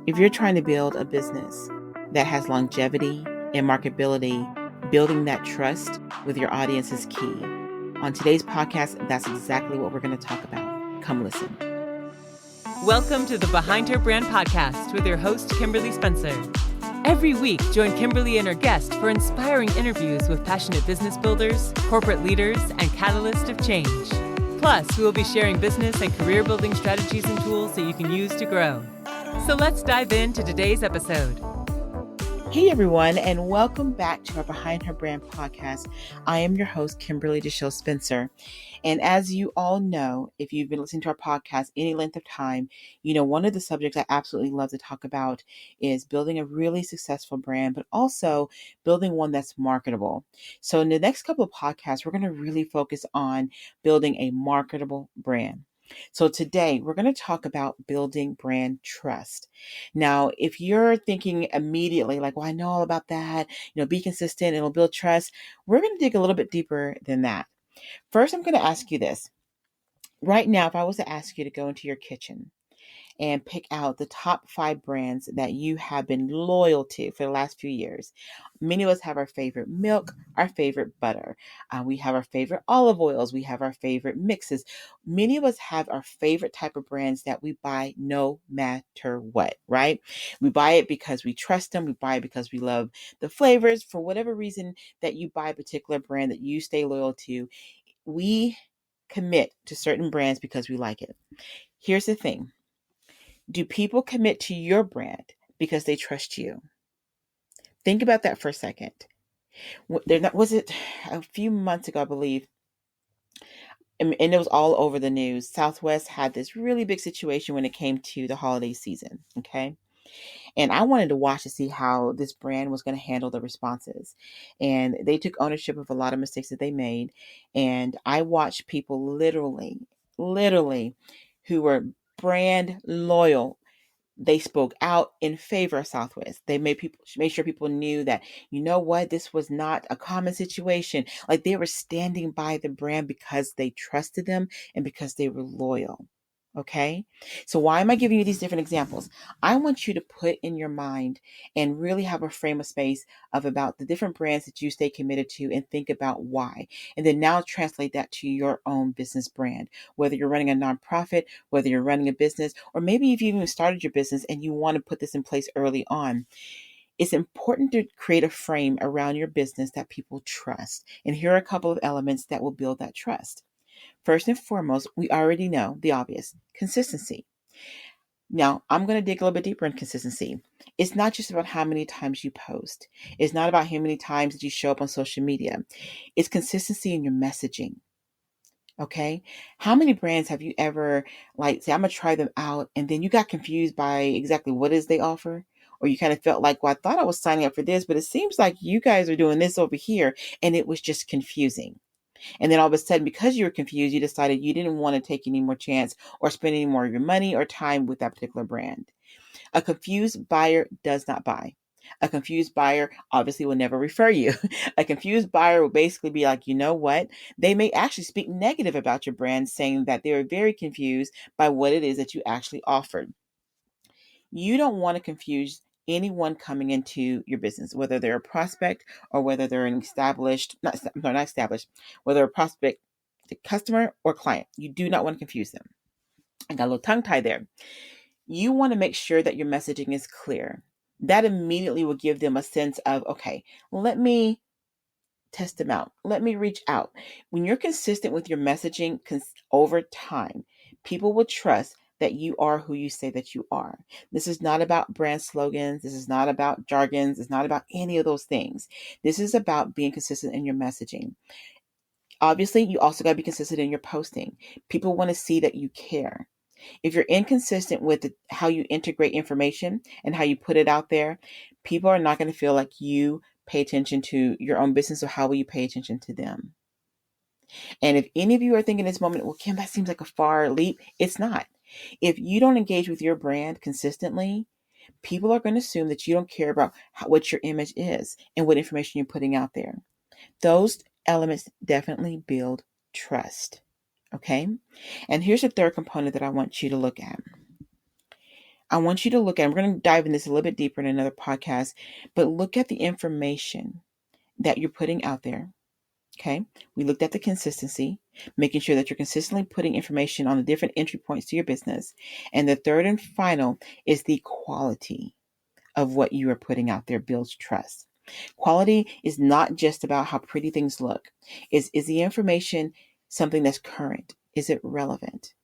If you're trying to build a business that has longevity and marketability, building that trust with your audience is key. On today's podcast, that's exactly what we're going to talk about. Come listen. Welcome to the Behind Her Brand podcast with your host, Kimberly-Spencer. Every week, join Kimberly and her guest for inspiring interviews with passionate business builders, corporate leaders, and catalysts of change. Plus, we will be sharing business and career building strategies and tools that you can use to grow. So let's dive into today's episode. Hey everyone, and welcome back to our Behind Her Brand podcast. I am your host, Kimberly DeShields-Spencer. And as you all know, if you've been listening to our podcast any length of time, you know, one of the subjects I absolutely love to talk about is building a really successful brand, but also building one that's marketable. So in the next couple of podcasts, we're going to really focus on building a marketable brand. So today we're going to talk about building brand trust. Now, if you're thinking immediately like, well, I know all about that, be consistent, it'll build trust. We're going to dig a little bit deeper than that. First, I'm going to ask you this. Right now, if I was to ask you to go into your kitchen and pick out the top 5 brands that you have been loyal to for the last few years. Many of us have our favorite milk, our favorite butter. We have our favorite olive oils. We have our favorite mixes. Many of us have our favorite type of brands that we buy no matter what, right? We buy it because we trust them. We buy it because we love the flavors. For whatever reason that you buy a particular brand that you stay loyal to, we commit to certain brands because we like it. Here's the thing. Do people commit to your brand because they trust you? Think about that for a second. Was it a few months ago, I believe, and it was all over the news. Southwest had this really big situation when it came to the holiday season, okay? And I wanted to watch to see how this brand was going to handle the responses. And they took ownership of a lot of mistakes that they made. And I watched people literally, who were brand loyal. They spoke out in favor of Southwest. They made sure people knew that, you know what, this was not a common situation. Like they were standing by the brand because they trusted them and because they were loyal. Okay. So why am I giving you these different examples? I want you to put in your mind and really have a frame of space of about the different brands that you stay committed to and think about why. And then now translate that to your own business brand, whether you're running a nonprofit, whether you're running a business, or maybe if you even started your business and you want to put this in place early on. It's important to create a frame around your business that people trust. And here are a couple of elements that will build that trust. First and foremost, we already know the obvious: consistency. Now, I'm going to dig a little bit deeper in consistency. It's not just about how many times you post. It's not about how many times that you show up on social media. It's consistency in your messaging. Okay. How many brands have you ever say, I'm going to try them out, and then you got confused by exactly what it is they offer? Or you kind of felt like, well, I thought I was signing up for this, but it seems like you guys are doing this over here. And it was just confusing. And then all of a sudden, because you were confused, you decided you didn't want to take any more chance or spend any more of your money or time with that particular brand. A confused buyer does not buy. A confused buyer obviously will never refer you. A confused buyer will basically be like, you know what? They may actually speak negative about your brand, saying that they are very confused by what it is that you actually offered. You don't want to confuse anyone coming into your business, whether they're a prospect or whether they're an whether a prospect, customer or client. You do not want to confuse them. I got a little tongue tie there. You want to make sure that your messaging is clear. That immediately will give them a sense of, okay, let me test them out. Let me reach out. When you're consistent with your messaging over time, people will trust that you are who you say that you are. This is not about brand slogans. This is not about jargons. It's not about any of those things. This is about being consistent in your messaging. Obviously, you also got to be consistent in your posting. People want to see that you care. If you're inconsistent with how you integrate information and how you put it out there, people are not going to feel like you pay attention to your own business, so how will you pay attention to them? And if any of you are thinking this moment, well, Kim, that seems like a far leap. It's not. If you don't engage with your brand consistently, people are going to assume that you don't care about what your image is and what information you're putting out there. Those elements definitely build trust. Okay. And here's the third component that I want you to look at. I want you to look at, we're going to dive in this a little bit deeper in another podcast, but look at the information that you're putting out there. Okay. We looked at the consistency, making sure that you're consistently putting information on the different entry points to your business. And the third and final is the quality of what you are putting out there builds trust. Quality is not just about how pretty things look. Is the information something that's current? Is it relevant?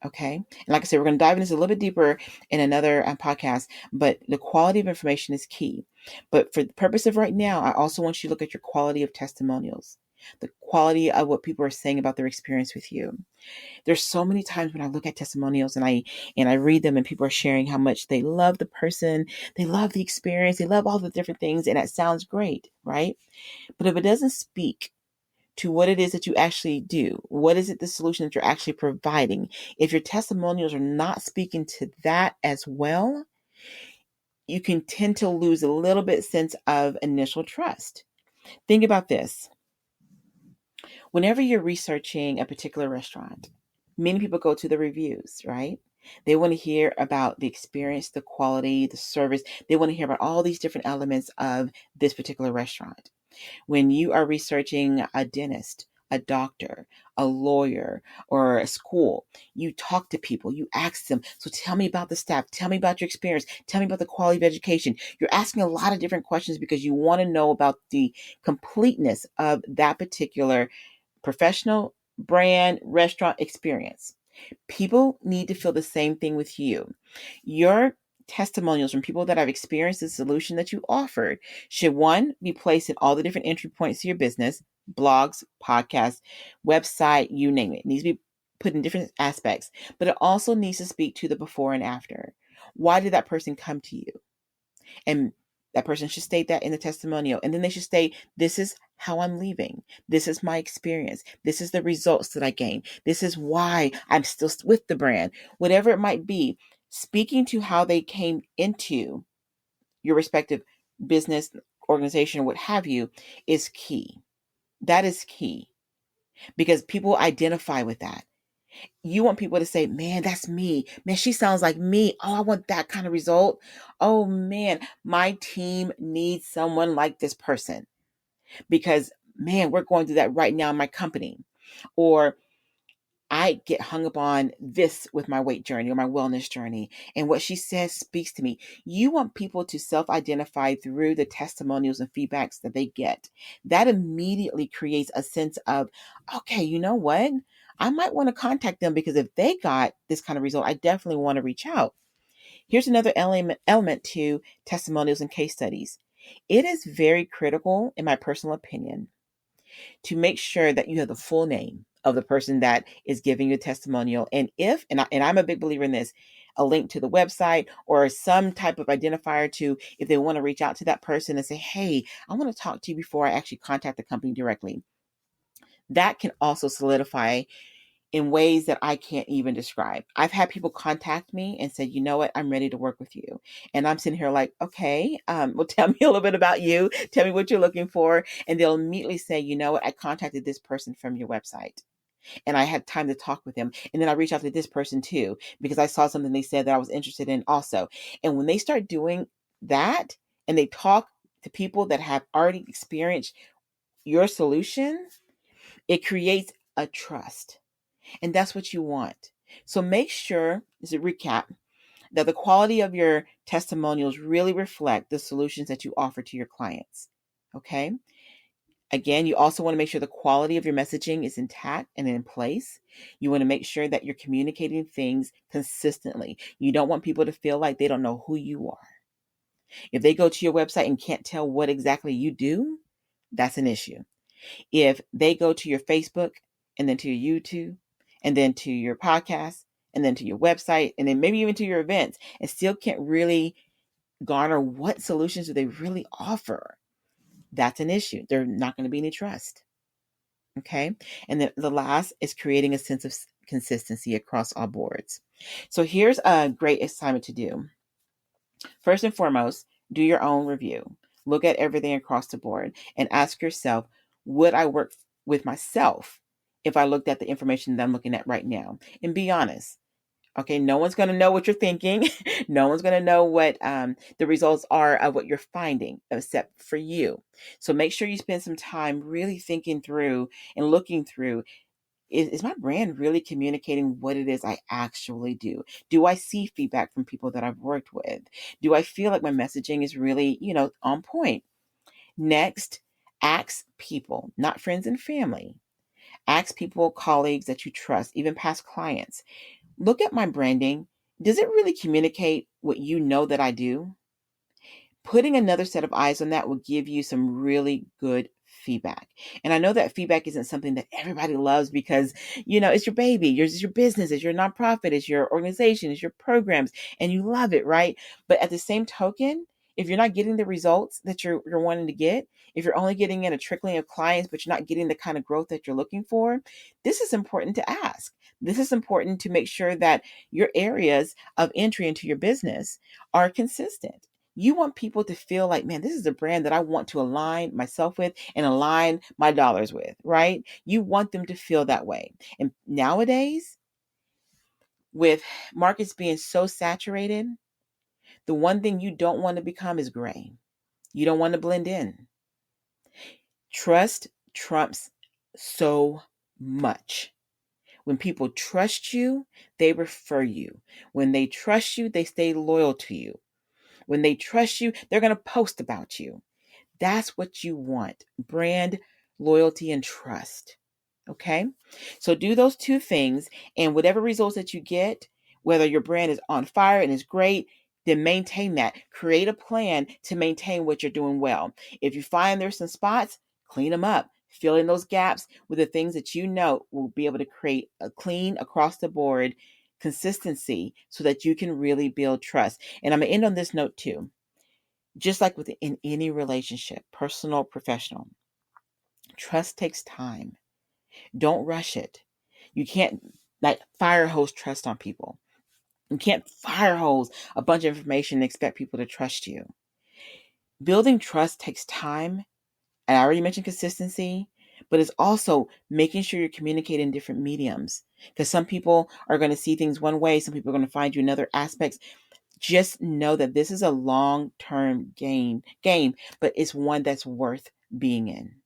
Okay. And like I said, we're going to dive into this a little bit deeper in another podcast, but the quality of information is key. But for the purpose of right now, I also want you to look at your quality of testimonials, the quality of what people are saying about their experience with you. There's so many times when I look at testimonials and I read them and people are sharing how much they love the person, they love the experience, they love all the different things, and that sounds great, right? But if it doesn't speak to what it is that you actually do, what is it the solution that you're actually providing? If your testimonials are not speaking to that as well, you can tend to lose a little bit sense of initial trust. Think about this. Whenever you're researching a particular restaurant, many people go to the reviews, right? They want to hear about the experience, the quality, the service. They want to hear about all these different elements of this particular restaurant. When you are researching a dentist, a doctor, a lawyer, or a school, you talk to people, you ask them, so tell me about the staff, tell me about your experience, tell me about the quality of education. You're asking a lot of different questions because you want to know about the completeness of that particular professional brand restaurant experience. People need to feel the same thing with you. Your testimonials from people that have experienced the solution that you offered should, one, be placed in all the different entry points to your business, blogs, podcasts, website, you name it. It needs to be put in different aspects, but it also needs to speak to the before and after. Why did that person come to you? And that person should state that in the testimonial. And then they should state, this is how I'm leaving. This is my experience. This is the results that I gained. This is why I'm still with the brand. Whatever it might be, speaking to how they came into your respective business, organization, what have you, is key. That is key because people identify with that. You want people to say, man, that's me. Man, she sounds like me. Oh, I want that kind of result. Oh, man, my team needs someone like this person because, man, we're going through that right now in my company. Or I get hung up on this with my weight journey or my wellness journey. And what she says speaks to me. You want people to self-identify through the testimonials and feedbacks that they get. That immediately creates a sense of, okay, you know what? I might want to contact them because if they got this kind of result, I definitely want to reach out. Here's another element to testimonials and case studies. It is very critical, in my personal opinion, to make sure that you have the full name of the person that is giving you a testimonial. And I'm a big believer in this, a link to the website or some type of identifier to, if they want to reach out to that person and say, hey, I want to talk to you before I actually contact the company directly. That can also solidify in ways that I can't even describe. I've had people contact me and say, you know what, I'm ready to work with you. And I'm sitting here like, okay, well, tell me a little bit about you. Tell me what you're looking for. And they'll immediately say, you know what, I contacted this person from your website and I had time to talk with them. And then I reached out to this person too, because I saw something they said that I was interested in also. And when they start doing that and they talk to people that have already experienced your solution, it creates a trust. And that's what you want. So make sure, as a recap, that the quality of your testimonials really reflect the solutions that you offer to your clients. Okay. Again, you also want to make sure the quality of your messaging is intact and in place. You want to make sure that you're communicating things consistently. You don't want people to feel like they don't know who you are. If they go to your website and can't tell what exactly you do, that's an issue. If they go to your Facebook and then to your YouTube and then to your podcast and then to your website and then maybe even to your events and still can't really garner what solutions do they really offer, that's an issue. There's not going to be any trust. Okay. And then the last is creating a sense of consistency across all boards. So here's a great assignment to do. First and foremost, do your own review. Look at everything across the board and ask yourself, would I work with myself if I looked at the information that I'm looking at right now? And be honest. Okay, no one's going to know what you're thinking. No one's going to know what the results are of what you're finding, except for you. So make sure you spend some time really thinking through and looking through, is my brand really communicating what it is I actually do? Do I see feedback from people that I've worked with? Do I feel like my messaging is really, on point? Next, ask people, not friends and family. Ask people, colleagues that you trust, even past clients. Look at my branding. Does it really communicate what you know that I do? Putting another set of eyes on that will give you some really good feedback. And I know that feedback isn't something that everybody loves because, it's your baby, it's your business, it's your nonprofit, it's your organization, it's your programs, and you love it, right? But at the same token, if you're not getting the results that you're wanting to get, if you're only getting in a trickling of clients, but you're not getting the kind of growth that you're looking for, this is important to ask. This is important to make sure that your areas of entry into your business are consistent. You want people to feel like, man, this is a brand that I want to align myself with and align my dollars with, right? You want them to feel that way. And nowadays, with markets being so saturated, the one thing you don't want to become is gray. You don't want to blend in. Trust trumps so much. When people trust you, they refer you. When they trust you, they stay loyal to you. When they trust you, they're going to post about you. That's what you want. Brand, loyalty, and trust. Okay? So do those two things, and whatever results that you get, whether your brand is on fire and is great, then maintain that. Create a plan to maintain what you're doing well. If you find there's some spots, clean them up. Fill in those gaps with the things that you know will be able to create a clean across the board consistency so that you can really build trust. And I'm going to end on this note too. Just like in any relationship, personal, professional, trust takes time. Don't rush it. You can't fire hose trust on people. You can't fire hose a bunch of information and expect people to trust you. Building trust takes time. And I already mentioned consistency, but it's also making sure you're communicating in different mediums. Because some people are going to see things one way, some people are going to find you in other aspects. Just know that this is a long-term game, but it's one that's worth being in.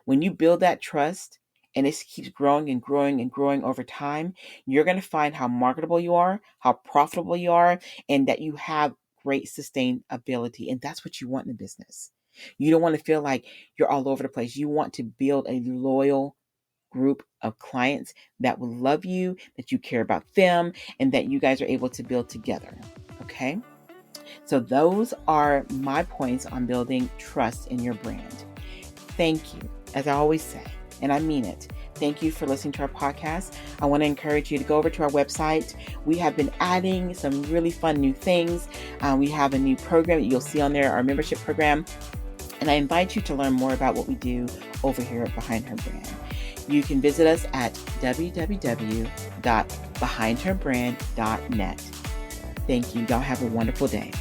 When you build that trust and it keeps growing and growing and growing over time, you're going to find how marketable you are, how profitable you are, and that you have great sustainability. And that's what you want in business. You don't want to feel like you're all over the place. You want to build a loyal group of clients that will love you, that you care about them, and that you guys are able to build together. Okay? So those are my points on building trust in your brand. Thank you, as I always say, and I mean it. Thank you for listening to our podcast. I want to encourage you to go over to our website. We have been adding some really fun new things. We have a new program that you'll see on there, our membership program. And I invite you to learn more about what we do over here at Behind Her Brand. You can visit us at www.behindherbrand.net. Thank you. Y'all have a wonderful day.